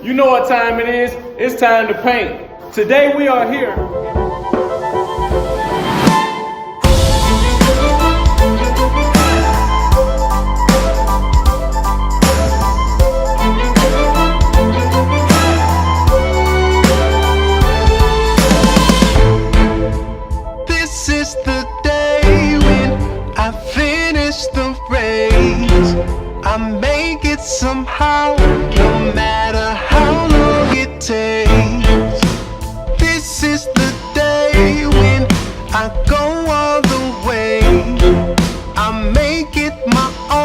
You know what time it is. It's time to paint. Today we are here. This is the day when I finish the race. I make it somehow, no matter how long it takes. This is the day when I go all the way. I make it my own.